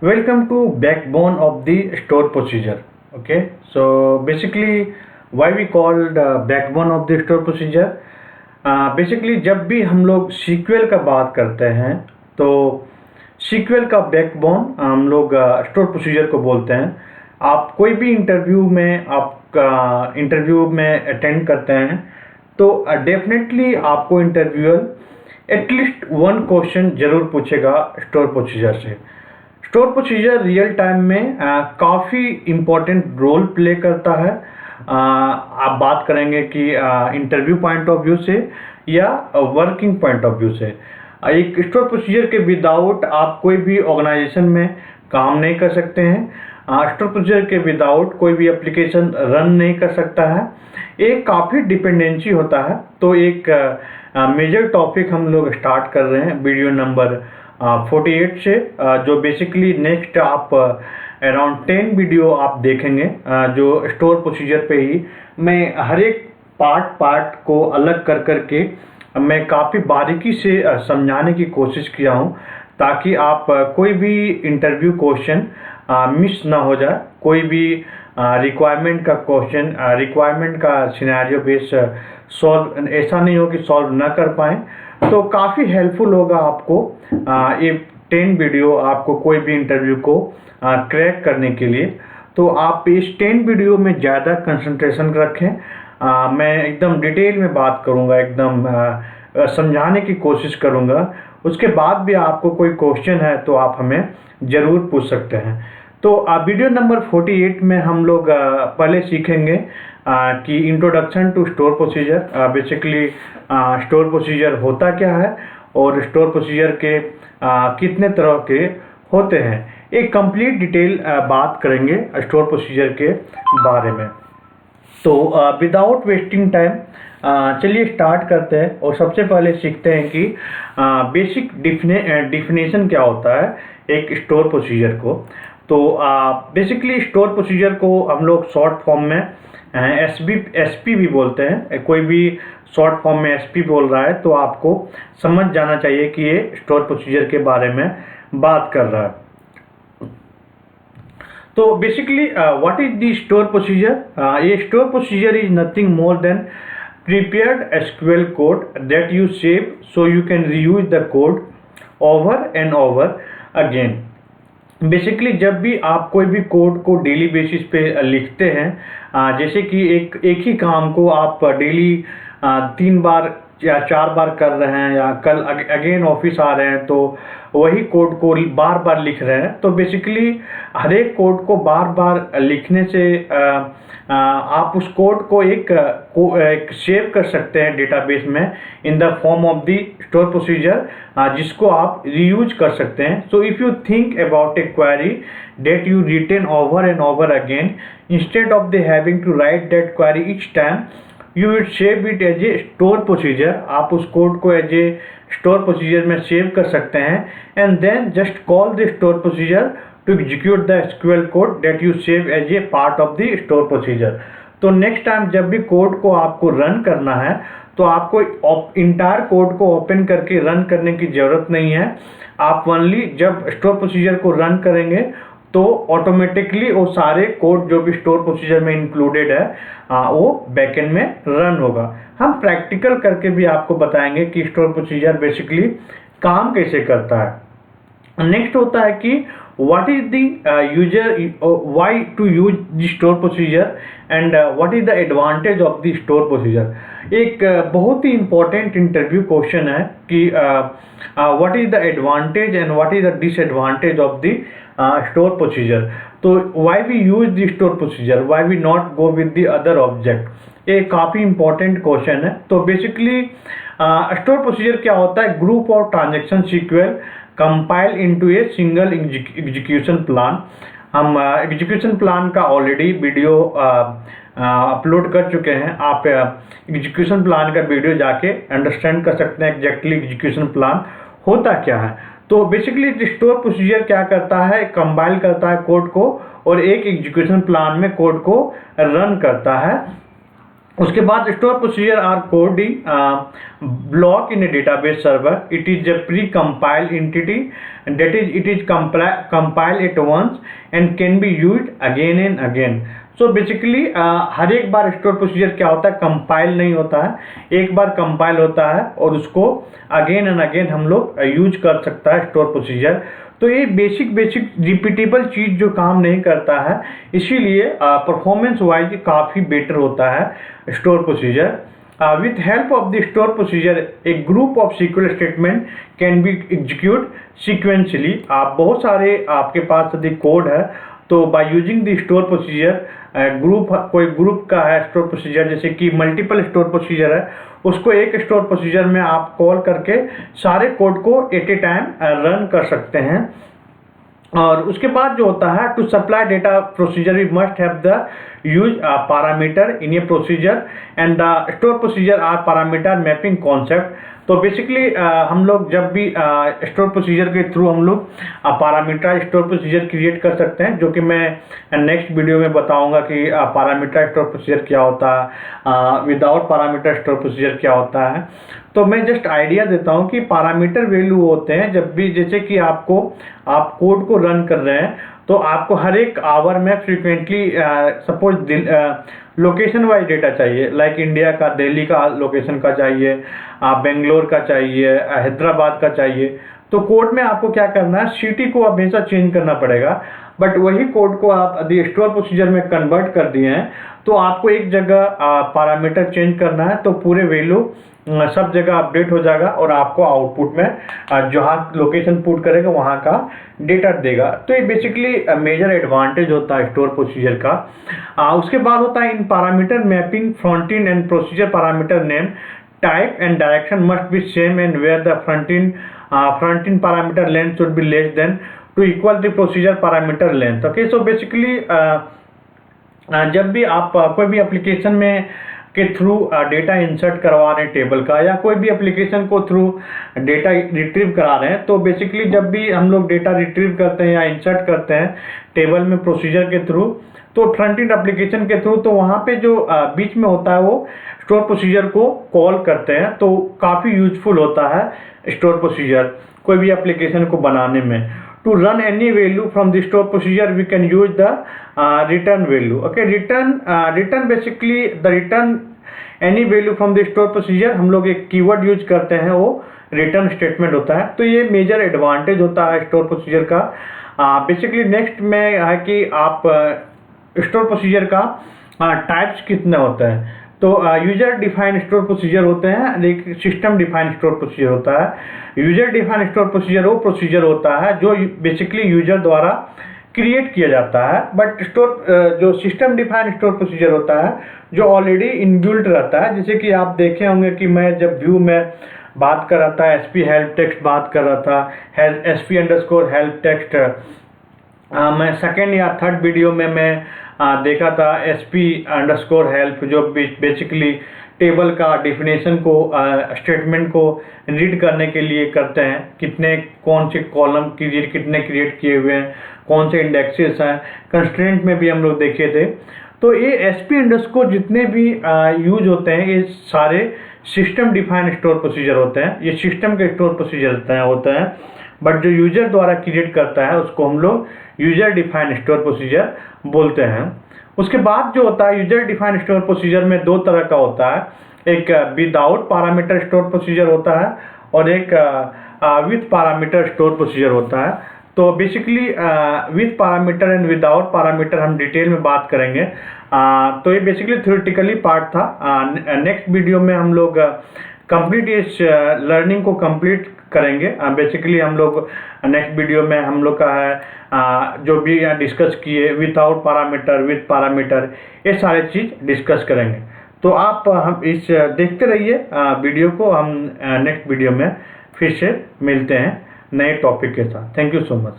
Welcome to backbone of the store procedure. Okay, so basically why we called backbone of the store procedure. Basically जब भी हम लोग sequel का बात करते हैं तो सीक्वल का बैकबोन हम लोग स्टोर प्रोसीजर को बोलते हैं। आप कोई भी इंटरव्यू में अटेंड करते हैं तो डेफिनेटली आपको इंटरव्यूअर एटलीस्ट वन क्वेश्चन जरूर पूछेगा स्टोर प्रोसीजर से। स्टोर प्रोसीजर रियल टाइम में काफ़ी इम्पोर्टेंट रोल प्ले करता है। आप बात करेंगे कि इंटरव्यू पॉइंट ऑफ व्यू से या वर्किंग पॉइंट ऑफ व्यू से। एक स्टोर प्रोसीजर के विदाउट आप कोई भी ऑर्गेनाइजेशन में काम नहीं कर सकते हैं। स्टोर प्रोसीजर के विदाउट कोई भी एप्लीकेशन रन नहीं कर सकता है। एक काफ़ी डिपेंडेंसी होता है। तो एक मेजर टॉपिक हम लोग स्टार्ट कर रहे हैं वीडियो नंबर 48 से, जो बेसिकली नेक्स्ट आप अराउंड 10 वीडियो आप देखेंगे जो स्टोर प्रोसीजर पे ही मैं हर एक पार्ट को अलग कर करके मैं काफ़ी बारीकी से समझाने की कोशिश किया हूँ ताकि आप कोई भी इंटरव्यू क्वेश्चन मिस ना हो जाए। कोई भी रिक्वायरमेंट का क्वेश्चन, रिक्वायरमेंट का सिनेरियो बेस सॉल्व ऐसा नहीं हो कि सॉल्व ना कर पाएँ। तो काफ़ी हेल्पफुल होगा आपको ये 10 वीडियो आपको कोई भी इंटरव्यू को क्रैक करने के लिए। तो आप इस 10 वीडियो में ज़्यादा कंसंट्रेशन रखें। मैं एकदम डिटेल में बात करूँगा, एकदम समझाने की कोशिश करूँगा। उसके बाद भी आपको कोई क्वेश्चन है तो आप हमें ज़रूर पूछ सकते हैं। तो वीडियो नंबर 48 में हम लोग पहले सीखेंगे कि introduction to store procedure. Basically store procedure होता क्या है और स्टोर प्रोसीजर के कितने तरह के होते हैं। एक कंप्लीट डिटेल बात करेंगे स्टोर प्रोसीजर के बारे में। तो विदाउट वेस्टिंग टाइम चलिए स्टार्ट करते हैं और सबसे पहले सीखते हैं कि बेसिक डिफिनेशन क्या होता है एक स्टोर प्रोसीजर को। तो बेसिकली स्टोर प्रोसीजर को हम लोग शॉर्ट फॉर्म में एसपी भी बोलते हैं। कोई भी शॉर्ट फॉर्म में एसपी बोल रहा है तो आपको समझ जाना चाहिए कि ये स्टोर प्रोसीजर के बारे में बात कर रहा है। तो basically what is the store procedure. ये store procedure is nothing more than prepared SQL code that you save so you can reuse the code over and over again। Basically जब भी आप कोई भी कोड को डेली बेसिस पे लिखते हैं, जैसे कि एक ही काम को आप डेली 3 बार या 4 बार कर रहे हैं या कल अगेन ऑफिस आ रहे हैं तो वही कोड को बार बार लिख रहे हैं। तो बेसिकली हर एक कोड को बार बार लिखने से आप उस कोड को एक सेव कर सकते हैं डेटाबेस में in the form of the store procedure, जिसको आप रीयूज कर सकते हैं। So if you think about A query that you written over and over again, instead of the having to write that query each time, you will save it as a store procedure। आप उस code को as a store procedure में save कर सकते हैं and then just call the store procedure to execute the SQL code that you save as a part of the store procedure। तो next time जब भी कोड को आपको रन करना है तो आपको इंटायर कोड को ओपन करके रन करने की ज़रूरत नहीं है। आप ओनली जब स्टोर प्रोसीजर को रन करेंगे तो ऑटोमेटिकली वो सारे कोड जो भी स्टोर प्रोसीजर में इंक्लूडेड है वो बैकएंड में रन होगा। हम प्रैक्टिकल करके भी आपको बताएंगे कि स्टोर प्रोसीजर बेसिकली काम कैसे करता है। नेक्स्ट होता है कि what is the why to use the store procedure and what is the advantage of the store procedure। एक बहुत ही important इंटरव्यू क्वेश्चन है कि what is the advantage and what is the disadvantage of the store procedure। तो why we use the store procedure, why we not go with the other object। ये काफ़ी important question है। तो basically store procedure क्या होता है, group of transaction sequel compile into a single execution plan. हम execution plan का already video upload कर चुके हैं। आप एग्जीक्यूशन प्लान का वीडियो जाके अंडरस्टैंड कर सकते हैं एग्जैक्टली एग्जीक्यूशन प्लान होता क्या है। तो बेसिकली स्टोर प्रोसीजर क्या करता है, कंपाइल करता है कोड को और एक एग्जीक्यूशन प्लान में कोड को रन करता है। उसके बाद store procedure R code block in a database server. It is a pre-compiled entity, and that is, it is compiled at once and can be used again and again. So basically हर एक बार store procedure क्या होता है, compile नहीं होता है, एक बार कंपाइल होता है और उसको अगेन एंड अगेन हम लोग यूज कर सकता है स्टोर प्रोसीजर। तो ये बेसिक रिपीटेबल चीज़ जो काम नहीं करता है, इसीलिए परफॉर्मेंस वाइज काफ़ी बेटर होता है store procedure. With help of the store procedure, a group of SQL statement can be execute sequentially. आप बहुत सारे आपके पास यदि कोड है तो by using the store procedure, कोई ग्रुप का है स्टोर प्रोसीजर, जैसे कि मल्टीपल स्टोर प्रोसीजर है, उसको एक स्टोर प्रोसीजर में आप कॉल करके सारे कोड को एट ए टाइम रन कर सकते हैं। और उसके बाद जो होता है, to supply data procedure we must have the use parameter in a procedure and the store procedure are parameter mapping concept. तो बेसिकली हम लोग जब भी स्टोर प्रोसीजर के थ्रू हम लोग पैरामीटर स्टोर प्रोसीजर क्रिएट कर सकते हैं, जो कि मैं नेक्स्ट वीडियो में बताऊंगा कि पैरामीटर स्टोर प्रोसीजर क्या होता है, विदाउट पैरामीटर स्टोर प्रोसीजर क्या होता है। तो मैं जस्ट आइडिया देता हूं कि पैरामीटर वैल्यू होते हैं जब भी, जैसे कि आप कोड को रन कर रहे हैं तो आपको हर एक आवर में frequently suppose location wise data चाहिए, लाइक इंडिया का, दिल्ली का लोकेशन का चाहिए, बेंगलोर का चाहिए, हैदराबाद का चाहिए। तो कोड में आपको क्या करना है, सिटी को हमेशा चेंज करना पड़ेगा, बट वही कोड को आप यदि स्टोर प्रोसीजर में कन्वर्ट कर दिए हैं तो आपको एक जगह पैरामीटर चेंज करना है तो पूरे वैल्यू सब जगह अपडेट हो जाएगा और आपको आउटपुट में जहाँ लोकेशन पुट करेगा वहाँ का डेटा देगा। तो ये बेसिकली मेजर एडवांटेज होता है स्टोर प्रोसीजर का। उसके बाद होता है in parameter mapping front end and procedure parameter name type and direction must be same and where the front end parameter length should be less than to equal the procedure parameter length. Okay, so basically जब भी आप कोई भी application में के through data insert करवा रहे हैं टेबल का, या कोई भी एप्लीकेशन को थ्रू डेटा रिट्रीव करा रहे हैं, तो बेसिकली जब भी हम लोग डेटा रिट्रीव करते हैं या इंसर्ट करते हैं टेबल में प्रोसीजर के थ्रू, तो फ्रंट एंड एप्लीकेशन के थ्रू, तो वहाँ पे जो बीच में होता है वो स्टोर प्रोसीजर को कॉल करते हैं। तो काफ़ी यूजफुल होता है स्टोर प्रोसीजर कोई भी एप्लीकेशन को बनाने में। To run any value from the store procedure, we can use the return value. Okay, return basically the return any value from the store procedure, हम लोग एक कीवर्ड यूज करते हैं, वो रिटर्न स्टेटमेंट होता है। तो ये मेजर एडवांटेज होता है स्टोर प्रोसीजर का। बेसिकली नेक्स्ट में है कि आप स्टोर प्रोसीजर का टाइप्स कितने होते हैं। तो यूजर डिफाइंड स्टोर प्रोसीजर होते हैं, एक सिस्टम डिफाइंड स्टोर प्रोसीजर होता है। यूजर डिफाइंड स्टोर प्रोसीजर वो प्रोसीजर होता है जो बेसिकली यूजर द्वारा क्रिएट किया जाता है, बट जो सिस्टम डिफाइंड स्टोर प्रोसीजर होता है जो ऑलरेडी इनबिल्ट रहता है। जैसे कि आप देखे होंगे कि मैं जब व्यू में बात कर रहा था, SP हेल्प टेक्स्ट बात कर रहा था, SP_हेल्प टेक्स्ट, मैं सेकेंड या थर्ड वीडियो में मैं देखा था SP_हेल्प, जो बेसिकली टेबल का डेफिनेशन को स्टेटमेंट को रीड करने के लिए करते हैं, कितने कौन से कॉलम कितने क्रिएट किए हुए हैं, कौन से इंडेक्सेस हैं, कंस्ट्रेंट में भी हम लोग देखे थे। तो ये SP_ जितने भी यूज होते हैं ये सारे सिस्टम डिफाइंड स्टोर प्रोसीजर होते हैं, ये सिस्टम के स्टोर प्रोसीजर होते हैं, बट जो यूजर द्वारा क्रिएट करता है उसको हम लोग यूजर डिफाइंड स्टोर प्रोसीजर बोलते हैं। उसके बाद जो होता है यूजर डिफाइंड स्टोर प्रोसीजर में दो तरह का होता है, एक विदाउट पैरामीटर स्टोर प्रोसीजर होता है और एक विथ पैरामीटर स्टोर प्रोसीजर होता है। तो basically with parameter and without parameter हम डिटेल में बात करेंगे। तो ये बेसिकली थ्योरेटिकली पार्ट था। नेक्स्ट वीडियो में हम लोग कंप्लीट इस लर्निंग को कंप्लीट करेंगे। बेसिकली हम लोग नेक्स्ट वीडियो में हम लोग का है जो भी डिस्कस किए विदाउट पैरामीटर, विथ पैरामीटर, ये सारे चीज़ डिस्कस करेंगे। तो आप हम इस देखते रहिए वीडियो को। हम नेक्स्ट वीडियो में फिर से मिलते हैं नए टॉपिक के साथ। Thank you so much.